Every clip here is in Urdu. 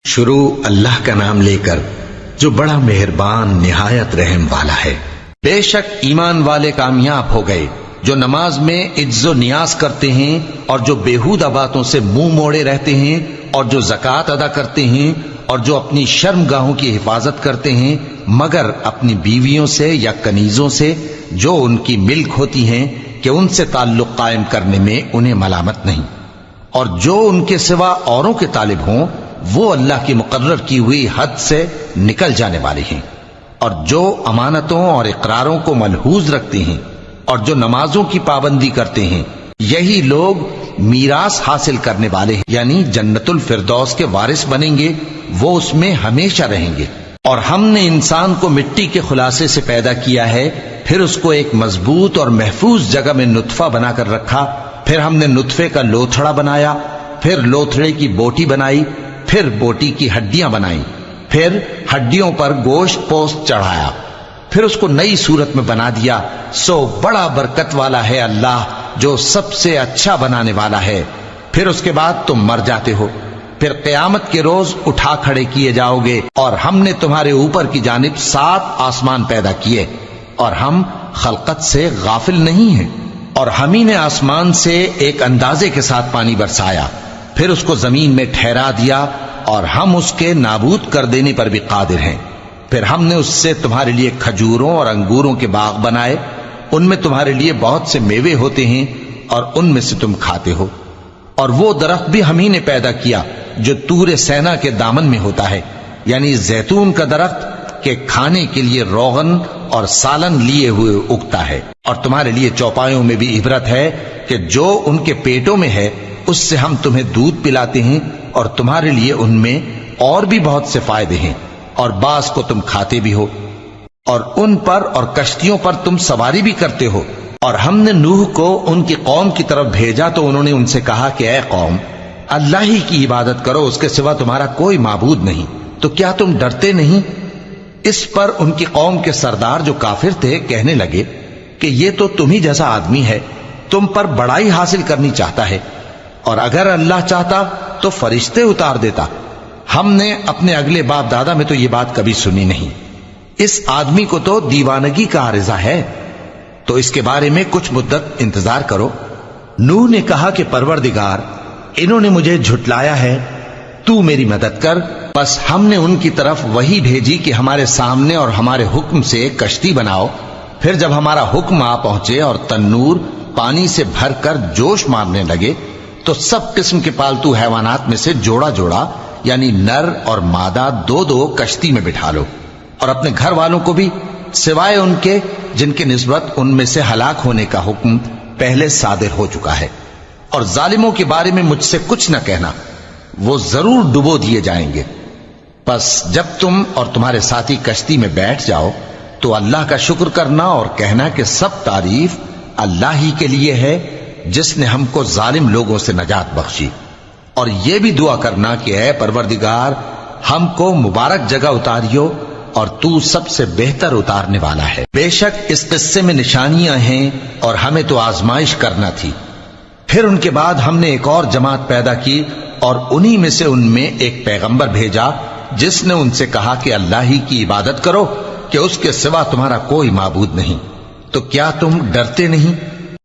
شروع اللہ کا نام لے کر جو بڑا مہربان نہایت رحم والا ہے۔ بے شک ایمان والے کامیاب ہو گئے جو نماز میں عجز و نیاز کرتے ہیں اور جو بیہودہ باتوں سے منہ موڑے رہتے ہیں اور جو زکوٰۃ ادا کرتے ہیں اور جو اپنی شرم گاہوں کی حفاظت کرتے ہیں مگر اپنی بیویوں سے یا کنیزوں سے جو ان کی ملک ہوتی ہیں کہ ان سے تعلق قائم کرنے میں انہیں ملامت نہیں، اور جو ان کے سوا اوروں کے طالب ہوں وہ اللہ کی مقرر کی ہوئی حد سے نکل جانے والے ہیں، اور جو امانتوں اور اقراروں کو ملحوظ رکھتے ہیں اور جو نمازوں کی پابندی کرتے ہیں یہی لوگ میراث حاصل کرنے والے ہیں، یعنی جنت الفردوس کے وارث بنیں گے، وہ اس میں ہمیشہ رہیں گے۔ اور ہم نے انسان کو مٹی کے خلاصے سے پیدا کیا ہے، پھر اس کو ایک مضبوط اور محفوظ جگہ میں نطفہ بنا کر رکھا، پھر ہم نے نطفے کا لوتھڑا بنایا، پھر لوتھڑے کی بوٹی بنائی، پھر بوٹی کی ہڈیاں بنائیں، پھر ہڈیوں پر گوشت پوست چڑھایا، پھر اس کو نئی صورت میں بنا دیا۔ سو بڑا برکت والا ہے اللہ جو سب سے اچھا بنانے والا ہے۔ پھر اس کے بعد تم مر جاتے ہو، پھر قیامت کے روز اٹھا کھڑے کیے جاؤ گے، اور ہم نے تمہارے اوپر کی جانب 7 آسمان پیدا کیے، اور ہم خلقت سے غافل نہیں ہیں۔ اور ہم ہی نے آسمان سے ایک اندازے کے ساتھ پانی برسایا، پھر اس کو زمین میں ٹھہرا دیا، اور ہم اس کے نابود کر دینے پر بھی قادر ہیں۔ پھر ہم نے اس سے تمہارے لیے کھجوروں اور انگوروں کے باغ بنائے، ان میں تمہارے لیے بہت سے میوے ہوتے ہیں اور ان میں سے تم کھاتے ہو۔ اور وہ درخت بھی ہم ہی نے پیدا کیا جو طور سینا کے دامن میں ہوتا ہے، یعنی زیتون کا درخت کہ کھانے کے لیے روغن اور سالن لیے ہوئے اگتا ہے۔ اور تمہارے لیے چوپایوں میں بھی عبرت ہے کہ جو ان کے پیٹوں میں ہے اس سے ہم تمہیں دودھ پلاتے ہیں، اور تمہارے لیے ان میں اور بھی بہت سے فائدے ہیں، اور بعض کو تم کھاتے بھی ہو، اور ان پر اور کشتیوں پر تم سواری بھی کرتے ہو۔ اور ہم نے نوح کو ان کی قوم کی طرف بھیجا تو انہوں نے ان سے کہا کہ اے قوم، اللہ ہی کی عبادت کرو، اس کے سوا تمہارا کوئی معبود نہیں، تو کیا تم ڈرتے نہیں؟ اس پر ان کی قوم کے سردار جو کافر تھے کہنے لگے کہ یہ تو تم ہی جیسا آدمی ہے، تم پر بڑائی حاصل کرنی چاہتا ہے، اور اگر اللہ چاہتا تو فرشتے اتار دیتا۔ ہم نے اپنے اگلے باپ دادا میں تو یہ بات کبھی سنی نہیں، اس آدمی کو تو دیوانگی کا عارضہ ہے، تو اس کے بارے میں کچھ مدت انتظار کرو۔ نوح نے کہا کہ پروردگار، انہوں نے مجھے جھٹلایا ہے، تو میری مدد کر۔ بس ہم نے ان کی طرف وحی بھیجی کہ ہمارے سامنے اور ہمارے حکم سے ایک کشتی بناؤ، پھر جب ہمارا حکم آ پہنچے اور تنور پانی سے بھر کر جوش مارنے لگے تو سب قسم کے پالتو حیوانات میں سے جوڑا جوڑا یعنی نر اور مادہ 2 کشتی میں بٹھا لو، اور اپنے گھر والوں کو بھی سوائے ان کے جن کے نسبت ان میں سے ہلاک ہونے کا حکم پہلے صادر ہو چکا ہے۔ اور ظالموں کے بارے میں مجھ سے کچھ نہ کہنا، وہ ضرور ڈبو دیے جائیں گے۔ بس جب تم اور تمہارے ساتھی کشتی میں بیٹھ جاؤ تو اللہ کا شکر کرنا اور کہنا کہ سب تعریف اللہ ہی کے لیے ہے جس نے ہم کو ظالم لوگوں سے نجات بخشی۔ اور یہ بھی دعا کرنا کہ اے پروردگار، ہم کو مبارک جگہ اتاریو، اور تو سب سے بہتر اتارنے والا ہے۔ بے شک اس قصے میں نشانیاں ہیں اور ہمیں تو آزمائش کرنا تھی۔ پھر ان کے بعد ہم نے ایک اور جماعت پیدا کی، اور انہی میں سے ان میں ایک پیغمبر بھیجا جس نے ان سے کہا کہ اللہ ہی کی عبادت کرو کہ اس کے سوا تمہارا کوئی معبود نہیں، تو کیا تم ڈرتے نہیں؟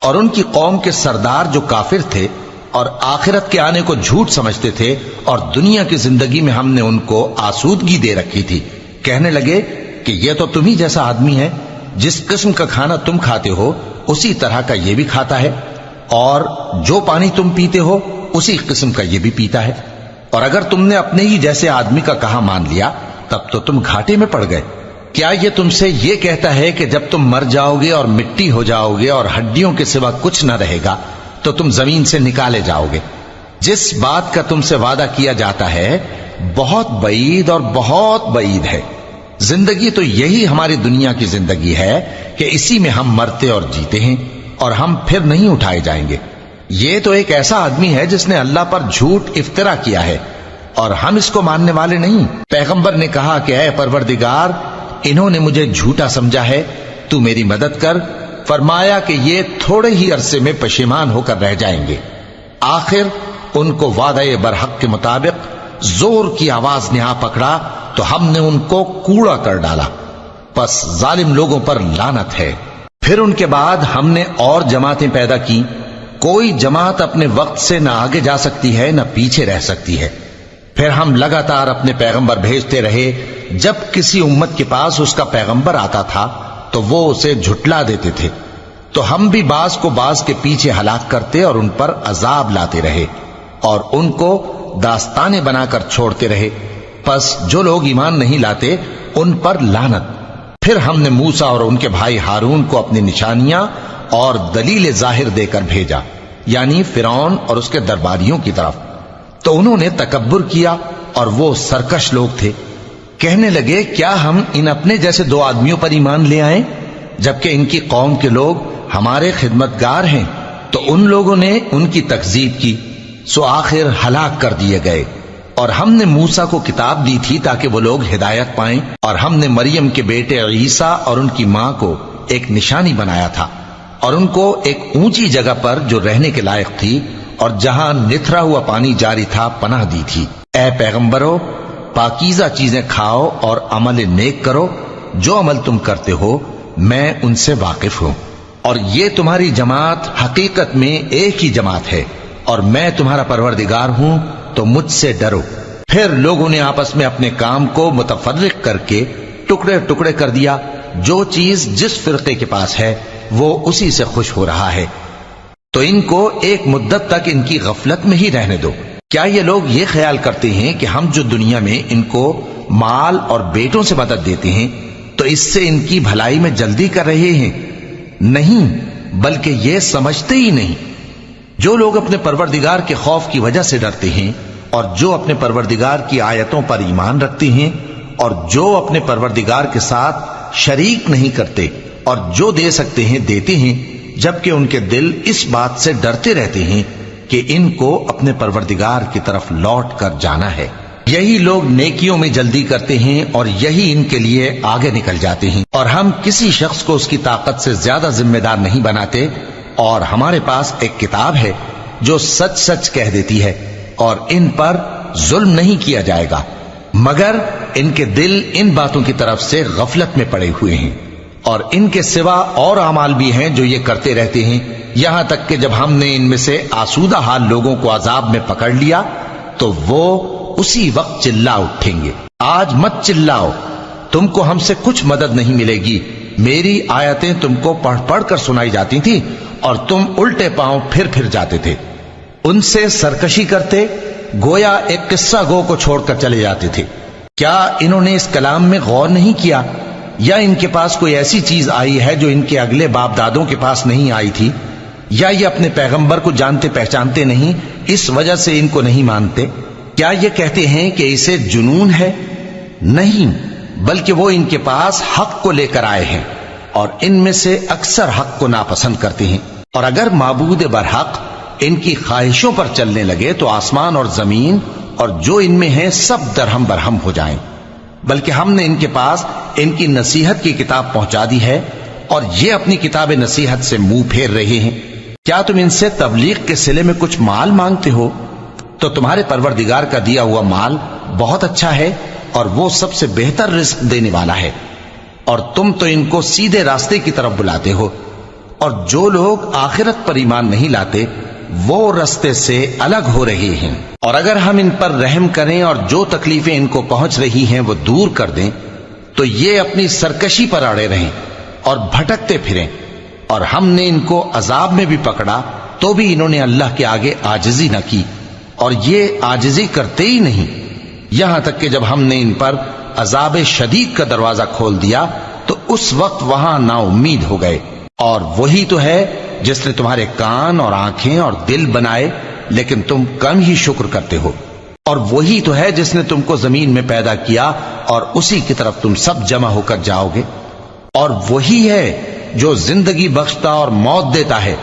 اور ان کی قوم کے سردار جو کافر تھے اور آخرت کے آنے کو جھوٹ سمجھتے تھے، اور دنیا کی زندگی میں ہم نے ان کو آسودگی دے رکھی تھی، کہنے لگے کہ یہ تو تم ہی جیسا آدمی ہے، جس قسم کا کھانا تم کھاتے ہو اسی طرح کا یہ بھی کھاتا ہے، اور جو پانی تم پیتے ہو اسی قسم کا یہ بھی پیتا ہے، اور اگر تم نے اپنے ہی جیسے آدمی کا کہا مان لیا تب تو تم گھاٹے میں پڑ گئے۔ کیا یہ تم سے یہ کہتا ہے کہ جب تم مر جاؤ گے اور مٹی ہو جاؤ گے اور ہڈیوں کے سوا کچھ نہ رہے گا تو تم زمین سے نکالے جاؤ گے؟ جس بات کا تم سے وعدہ کیا جاتا ہے بہت بعید اور بہت بعید ہے۔ زندگی تو یہی ہماری دنیا کی زندگی ہے کہ اسی میں ہم مرتے اور جیتے ہیں، اور ہم پھر نہیں اٹھائے جائیں گے۔ یہ تو ایک ایسا آدمی ہے جس نے اللہ پر جھوٹ افطرا کیا ہے، اور ہم اس کو ماننے والے نہیں۔ پیغمبر نے کہا کہ اے پروردگار، انہوں نے مجھے جھوٹا سمجھا ہے، تو میری مدد کر۔ فرمایا کہ یہ تھوڑے ہی عرصے میں پشیمان ہو کر رہ جائیں گے، آخر ان کو وعدہ برحق کے مطابق زور کی آواز نے آ پکڑا تو ہم نے ان کو کوڑا کر ڈالا، پس ظالم لوگوں پر لعنت ہے۔ پھر ان کے بعد ہم نے اور جماعتیں پیدا کی، کوئی جماعت اپنے وقت سے نہ آگے جا سکتی ہے نہ پیچھے رہ سکتی ہے۔ پھر ہم لگاتار اپنے پیغمبر بھیجتے رہے، جب کسی امت کے پاس اس کا پیغمبر آتا تھا تو وہ اسے جھٹلا دیتے تھے، تو ہم بھی بعض کو بعض کے پیچھے ہلاک کرتے اور ان پر عذاب لاتے رہے اور ان کو داستانیں بنا کر چھوڑتے رہے۔ پس جو لوگ ایمان نہیں لاتے ان پر لعنت۔ پھر ہم نے موسیٰ اور ان کے بھائی ہارون کو اپنی نشانیاں اور دلیل ظاہر دے کر بھیجا، یعنی فرعون اور اس کے درباریوں کی طرف، تو انہوں نے تکبر کیا اور وہ سرکش لوگ تھے۔ کہنے لگے کیا ہم ان اپنے جیسے دو آدمیوں پر ایمان لے آئیں جبکہ ان کی قوم کے لوگ ہمارے خدمتگار ہیں؟ تو ان لوگوں نے ان کی تکذیب کی، سو آخر ہلاک کر دیے گئے۔ اور ہم نے موسیٰ کو کتاب دی تھی تاکہ وہ لوگ ہدایت پائیں، اور ہم نے مریم کے بیٹے عیسیٰ اور ان کی ماں کو ایک نشانی بنایا تھا اور ان کو ایک اونچی جگہ پر جو رہنے کے لائق تھی اور جہاں نتھرا ہوا پانی جاری تھا پناہ دی تھی۔ اے پیغمبرو، پاکیزہ چیزیں کھاؤ اور عمل نیک کرو، جو عمل تم کرتے ہو میں ان سے واقف ہوں، اور یہ تمہاری جماعت حقیقت میں ایک ہی جماعت ہے، اور میں تمہارا پروردگار ہوں، تو مجھ سے ڈرو۔ پھر لوگوں نے آپس میں اپنے کام کو متفرق کر کے ٹکڑے ٹکڑے کر دیا، جو چیز جس فرقے کے پاس ہے وہ اسی سے خوش ہو رہا ہے، تو ان کو ایک مدت تک ان کی غفلت میں ہی رہنے دو۔ کیا یہ لوگ یہ خیال کرتے ہیں کہ ہم جو دنیا میں ان کو مال اور بیٹوں سے مدد دیتے ہیں تو اس سے ان کی بھلائی میں جلدی کر رہے ہیں؟ نہیں، بلکہ یہ سمجھتے ہی نہیں۔ جو لوگ اپنے پروردگار کے خوف کی وجہ سے ڈرتے ہیں اور جو اپنے پروردگار کی آیتوں پر ایمان رکھتے ہیں اور جو اپنے پروردگار کے ساتھ شریک نہیں کرتے اور جو دے سکتے ہیں دیتے ہیں، جبکہ ان کے دل اس بات سے ڈرتے رہتے ہیں کہ ان کو اپنے پروردگار کی طرف لوٹ کر جانا ہے، یہی لوگ نیکیوں میں جلدی کرتے ہیں اور یہی ان کے لیے آگے نکل جاتے ہیں۔ اور ہم کسی شخص کو اس کی طاقت سے زیادہ ذمہ دار نہیں بناتے، اور ہمارے پاس ایک کتاب ہے جو سچ سچ کہہ دیتی ہے، اور ان پر ظلم نہیں کیا جائے گا، مگر ان کے دل ان باتوں کی طرف سے غفلت میں پڑے ہوئے ہیں۔ اور ان کے سوا اور اعمال بھی ہیں جو یہ کرتے رہتے ہیں، یہاں تک کہ جب ہم نے ان میں سے آسودہ حال لوگوں کو عذاب میں پکڑ لیا تو وہ اسی وقت چلا اٹھیں گے۔ آج مت چلاؤ، تم کو ہم سے کچھ مدد نہیں ملے گی، میری آیتیں تم کو پڑھ پڑھ کر سنائی جاتی تھی اور تم الٹے پاؤں پھر جاتے تھے، ان سے سرکشی کرتے، گویا ایک قصہ گو کو چھوڑ کر چلے جاتے تھے۔ کیا انہوں نے اس کلام میں غور نہیں کیا، یا ان کے پاس کوئی ایسی چیز آئی ہے جو ان کے اگلے باپ دادوں کے پاس نہیں آئی تھی، یا یہ اپنے پیغمبر کو جانتے پہچانتے نہیں اس وجہ سے ان کو نہیں مانتے؟ کیا یہ کہتے ہیں کہ اسے جنون ہے؟ نہیں، بلکہ وہ ان کے پاس حق کو لے کر آئے ہیں، اور ان میں سے اکثر حق کو ناپسند کرتے ہیں۔ اور اگر معبود برحق ان کی خواہشوں پر چلنے لگے تو آسمان اور زمین اور جو ان میں ہیں سب درہم برہم ہو جائیں۔ بلکہ ہم نے ان کے پاس ان کی نصیحت کی کتاب پہنچا دی ہے، اور یہ اپنی کتاب نصیحت سے منہ پھیر رہے ہیں۔ کیا تم ان سے تبلیغ کے صلے میں کچھ مال مانگتے ہو؟ تو تمہارے پروردگار کا دیا ہوا مال بہت اچھا ہے، اور وہ سب سے بہتر رزق دینے والا ہے، اور تم تو ان کو سیدھے راستے کی طرف بلاتے ہو۔ اور جو لوگ آخرت پر ایمان نہیں لاتے وہ راستے سے الگ ہو رہے ہیں۔ اور اگر ہم ان پر رحم کریں اور جو تکلیفیں ان کو پہنچ رہی ہیں وہ دور کر دیں تو یہ اپنی سرکشی پر اڑے رہیں اور بھٹکتے پھریں، اور ہم نے ان کو عذاب میں بھی پکڑا تو بھی انہوں نے اللہ کے آگے عاجزی نہ کی، اور یہ عاجزی کرتے ہی نہیں، یہاں تک کہ جب ہم نے ان پر عذاب شدید کا دروازہ کھول دیا تو اس وقت وہاں نا امید ہو گئے۔ اور وہی تو ہے جس نے تمہارے کان اور آنکھیں اور دل بنائے، لیکن تم کم ہی شکر کرتے ہو۔ اور وہی تو ہے جس نے تم کو زمین میں پیدا کیا اور اسی کی طرف تم سب جمع ہو کر جاؤ گے۔ اور وہی ہے جو زندگی بخشتا اور موت دیتا ہے،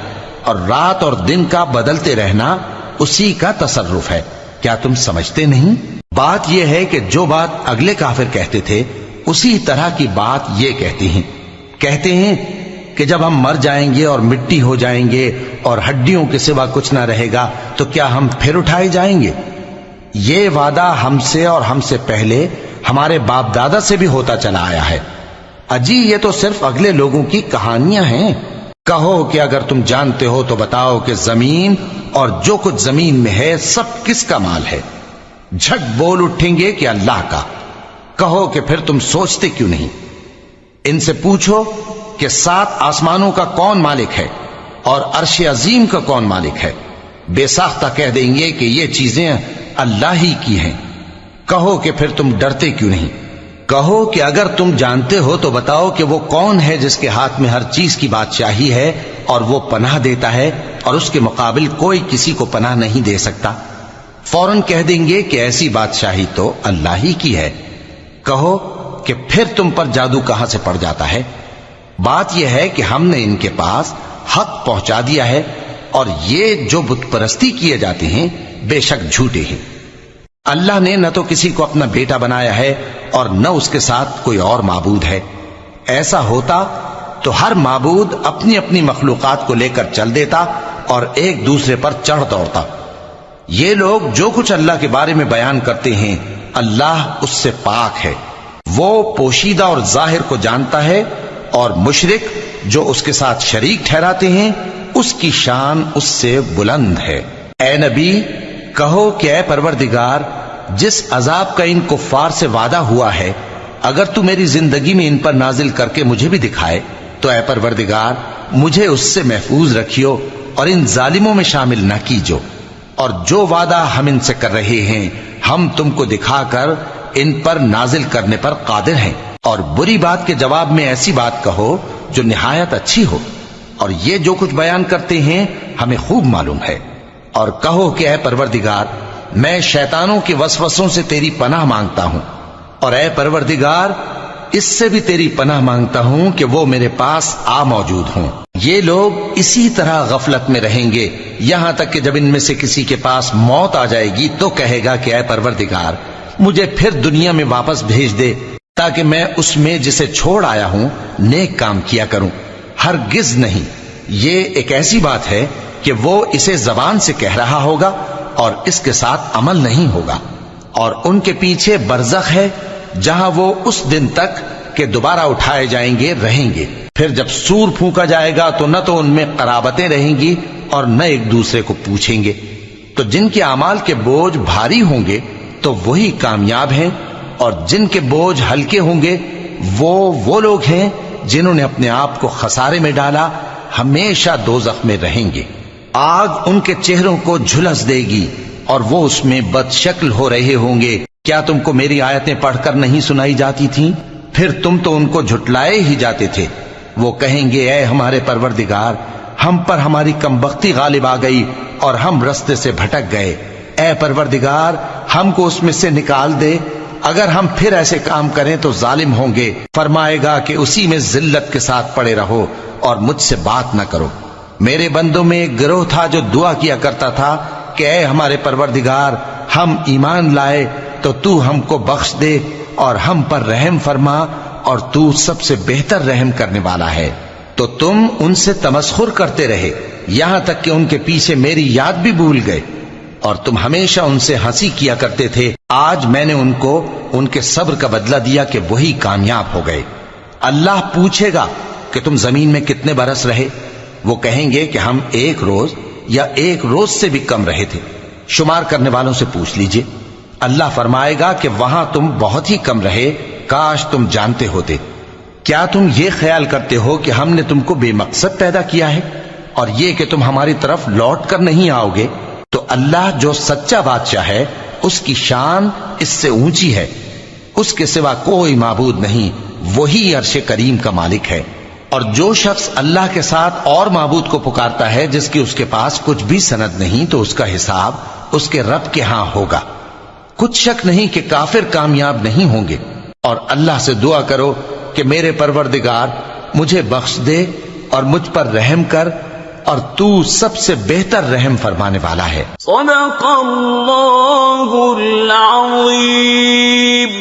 اور رات اور دن کا بدلتے رہنا اسی کا تصرف ہے۔ کیا تم سمجھتے نہیں؟ بات یہ ہے کہ جو بات اگلے کافر کہتے تھے اسی طرح کی بات یہ کہتے ہیں کہ جب ہم مر جائیں گے اور مٹی ہو جائیں گے اور ہڈیوں کے سوا کچھ نہ رہے گا تو کیا ہم پھر اٹھائے جائیں گے؟ یہ وعدہ ہم سے اور ہم سے پہلے ہمارے باپ دادا سے بھی ہوتا چلا آیا ہے۔ اجی یہ تو صرف اگلے لوگوں کی کہانیاں ہیں۔ کہو کہ اگر تم جانتے ہو تو بتاؤ کہ زمین اور جو کچھ زمین میں ہے سب کس کا مال ہے؟ جھٹ بول اٹھیں گے کہ اللہ کا۔ کہو کہ پھر تم سوچتے کیوں نہیں؟ ان سے پوچھو کہ 7 آسمانوں کا کون مالک ہے اور عرش عظیم کا کون مالک ہے؟ بے ساختہ کہہ دیں گے کہ یہ چیزیں اللہ ہی کی ہیں۔ کہو کہ پھر تم ڈرتے کیوں نہیں؟ کہو کہ اگر تم جانتے ہو تو بتاؤ کہ وہ کون ہے جس کے ہاتھ میں ہر چیز کی بادشاہی ہے اور وہ پناہ دیتا ہے اور اس کے مقابل کوئی کسی کو پناہ نہیں دے سکتا۔ فوراً کہہ دیں گے کہ ایسی بادشاہی تو اللہ ہی کی ہے۔ کہو کہ پھر تم پر جادو کہاں سے پڑ جاتا ہے؟ بات یہ ہے کہ ہم نے ان کے پاس حق پہنچا دیا ہے اور یہ جو بت پرستی کیے جاتے ہیں بے شک جھوٹے ہیں۔ اللہ نے نہ تو کسی کو اپنا بیٹا بنایا ہے اور نہ اس کے ساتھ کوئی اور معبود ہے۔ ایسا ہوتا تو ہر معبود اپنی اپنی مخلوقات کو لے کر چل دیتا اور ایک دوسرے پر چڑھ دوڑتا۔ یہ لوگ جو کچھ اللہ کے بارے میں بیان کرتے ہیں اللہ اس سے پاک ہے، وہ پوشیدہ اور ظاہر کو جانتا ہے، اور مشرک جو اس کے ساتھ شریک ٹھہراتے ہیں اس کی شان اس سے بلند ہے۔ اے نبی کہو کہ اے پروردگار، جس عذاب کا ان کفار سے وعدہ ہوا ہے اگر تو میری زندگی میں ان پر نازل کر کے مجھے بھی دکھائے تو اے پروردگار مجھے اس سے محفوظ رکھیو اور ان ظالموں میں شامل نہ کیجو، اور جو وعدہ ہم ان سے کر رہے ہیں ہم تم کو دکھا کر ان پر نازل کرنے پر قادر ہیں۔ اور بری بات کے جواب میں ایسی بات کہو جو نہایت اچھی ہو، اور یہ جو کچھ بیان کرتے ہیں ہمیں خوب معلوم ہے۔ اور کہو کہ اے پروردگار میں شیطانوں کے وسوسوں سے تیری پناہ مانگتا ہوں، اور اے پروردگار اس سے بھی تیری پناہ مانگتا ہوں کہ وہ میرے پاس آ موجود ہوں۔ یہ لوگ اسی طرح غفلت میں رہیں گے یہاں تک کہ جب ان میں سے کسی کے پاس موت آ جائے گی تو کہے گا کہ اے پروردگار مجھے پھر دنیا میں واپس بھیج دے تاکہ میں اس میں جسے چھوڑ آیا ہوں نیک کام کیا کروں۔ ہرگز نہیں، یہ ایک ایسی بات ہے کہ وہ اسے زبان سے کہہ رہا ہوگا اور اس کے ساتھ عمل نہیں ہوگا۔ اور ان کے پیچھے برزخ ہے جہاں وہ اس دن تک کہ دوبارہ اٹھائے جائیں گے رہیں گے۔ پھر جب سور پھونکا جائے گا تو نہ تو ان میں قرابتیں رہیں گی اور نہ ایک دوسرے کو پوچھیں گے۔ تو جن کے اعمال کے بوجھ بھاری ہوں گے تو وہی کامیاب ہیں، اور جن کے بوجھ ہلکے ہوں گے وہ لوگ ہیں جنہوں نے اپنے آپ کو خسارے میں ڈالا، ہمیشہ دوزخ میں رہیں گے۔ آگ ان کے چہروں کو جھلس دے گی اور وہ اس میں بد شکل ہو رہے ہوں گے۔ کیا تم کو میری آیتیں پڑھ کر نہیں سنائی جاتی تھیں؟ پھر تم تو ان کو جھٹلائے ہی جاتے تھے۔ وہ کہیں گے اے ہمارے پروردگار ہم پر ہماری کمبختی غالب آ گئی اور ہم رستے سے بھٹک گئے، اے پروردگار ہم کو اس میں سے نکال دے، اگر ہم پھر ایسے کام کریں تو ظالم ہوں گے۔ فرمائے گا کہ اسی میں ذلت کے ساتھ پڑے رہو اور مجھ سے بات نہ کرو۔ میرے بندوں میں ایک گروہ تھا جو دعا کیا کرتا تھا کہ اے ہمارے پروردگار ہم ایمان لائے تو تو ہم کو بخش دے اور ہم پر رحم فرما، اور تو سب سے بہتر رحم کرنے والا ہے۔ تو تم ان سے تمسخر کرتے رہے یہاں تک کہ ان کے پیچھے میری یاد بھی بھول گئے، اور تم ہمیشہ ان سے ہنسی کیا کرتے تھے۔ آج میں نے ان کو ان کے صبر کا بدلہ دیا کہ وہی کامیاب ہو گئے۔ اللہ پوچھے گا کہ تم زمین میں کتنے برس رہے؟ وہ کہیں گے کہ ہم 1 روز یا 1 روز سے بھی کم رہے تھے۔ شمار کرنے والوں سے پوچھ لیجئے۔ اللہ فرمائے گا کہ وہاں تم بہت ہی کم رہے، کاش تم جانتے ہوتے۔ کیا تم یہ خیال کرتے ہو کہ ہم نے تم کو بے مقصد پیدا کیا ہے اور یہ کہ تم ہماری طرف لوٹ کر نہیں آؤ گے؟ تو اللہ جو سچا بادشاہ ہے اس کی شان اس سے اونچی ہے، اس کے سوا کوئی معبود نہیں، وہی عرش کریم کا مالک ہے۔ اور جو شخص اللہ کے ساتھ اور معبود کو پکارتا ہے جس کی اس کے پاس کچھ بھی سند نہیں تو اس کا حساب اس کے رب کے ہاں ہوگا۔ کچھ شک نہیں کہ کافر کامیاب نہیں ہوں گے۔ اور اللہ سے دعا کرو کہ میرے پروردگار مجھے بخش دے اور مجھ پر رحم کر، اور تو سب سے بہتر رحم فرمانے والا ہے۔ صدق اللہ العظیم۔